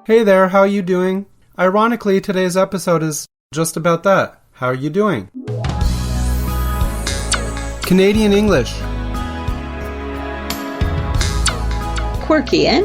Hey there, how are you doing? Ironically, today's episode is just about that. How are you doing? Canadian English. Quirky, eh?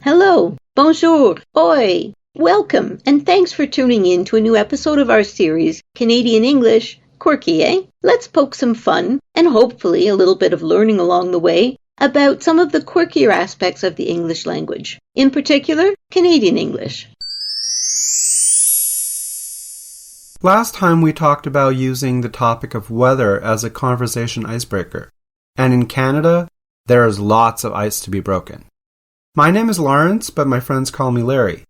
Hello, bonjour, oi, welcome, and thanks for tuning in to a new episode of our series, Canadian English, Quirky, eh? Let's poke some fun, and hopefully a little bit of learning along the way, about some of the quirkier aspects of the English language, in particular, Canadian English. Last time we talked about using the topic of weather as a conversation icebreaker, and in Canada, there is lots of ice to be broken. My name is Lawrence, but my friends call me Larry,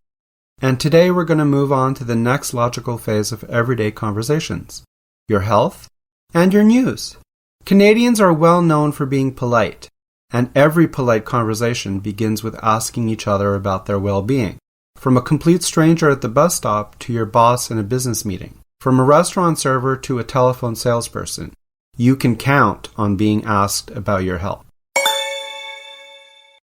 and today we're going to move on to the next logical phase of everyday conversations, your health and your news. Canadians are well known for being polite, and every polite conversation begins with asking each other about their well-being. From a complete stranger at the bus stop to your boss in a business meeting, from a restaurant server to a telephone salesperson, you can count on being asked about your health.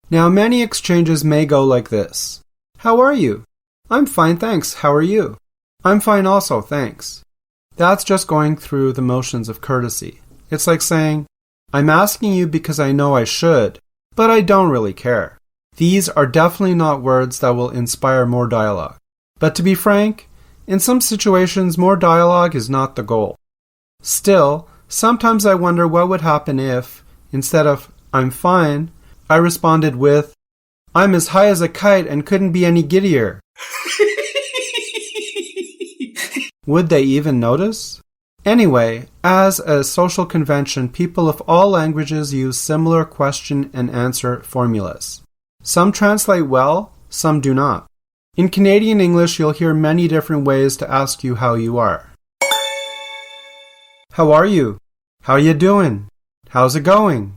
Now, many exchanges may go like this. How are you? I'm fine, thanks. How are you? I'm fine also, thanks. That's just going through the motions of courtesy. It's like saying, I'm asking you because I know I should, but I don't really care. These are definitely not words that will inspire more dialogue. But to be frank, in some situations, more dialogue is not the goal. Still, sometimes I wonder what would happen if, instead of, I'm fine, I responded with, I'm as high as a kite and couldn't be any giddier. Would they even notice? Anyway, as a social convention, people of all languages use similar question and answer formulas. Some translate well, some do not. In Canadian English, you'll hear many different ways to ask you how you are. How are you? How you doing? How's it going?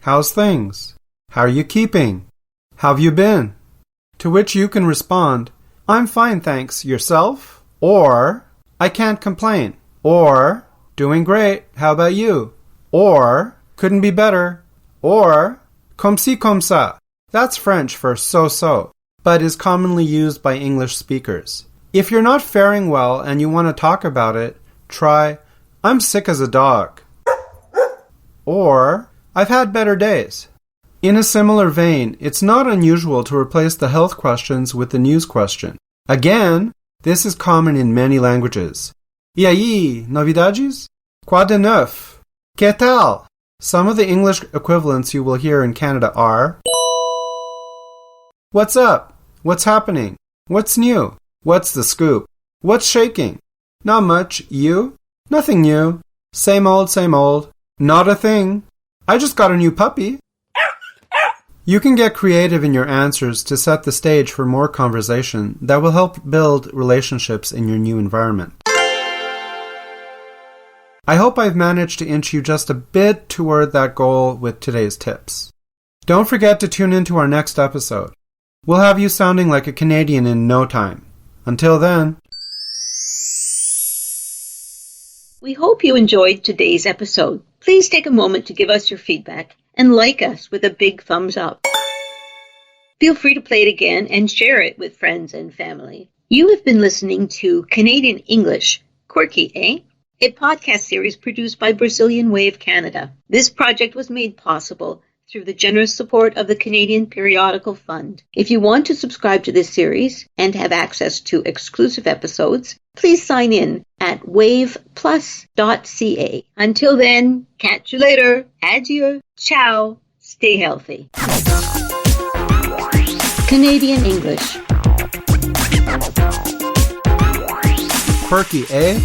How's things? How are you keeping? How've you been? To which you can respond, I'm fine, thanks. Yourself? Or, I can't complain. Or, doing great. How about you? Or, couldn't be better. Or, comme ci comme ça. That's French for so-so, but is commonly used by English speakers. If you're not faring well and you want to talk about it, try, I'm sick as a dog. Or, I've had better days. In a similar vein, it's not unusual to replace the health questions with the news question. Again, this is common in many languages. E aí, novidades? Quoi de neuf? Que tal? Some of the English equivalents you will hear in Canada are What's up? What's happening? What's new? What's the scoop? What's shaking? Not much. You? Nothing new. Same old, same old. Not a thing. I just got a new puppy. You can get creative in your answers to set the stage for more conversation that will help build relationships in your new environment. I hope I've managed to inch you just a bit toward that goal with today's tips. Don't forget to tune into our next episode. We'll have you sounding like a Canadian in no time. Until then. We hope you enjoyed today's episode. Please take a moment to give us your feedback and like us with a big thumbs up. Feel free to play it again and share it with friends and family. You have been listening to Canadian English, Quirky, eh? A podcast series produced by Brazilian Wave Canada. This project was made possible through the generous support of the Canadian Periodical Fund. If you want to subscribe to this series and have access to exclusive episodes, please sign in at Waveplus.ca. Until then, catch you later. Adieu. Ciao. Stay healthy. Canadian English. Quirky, eh?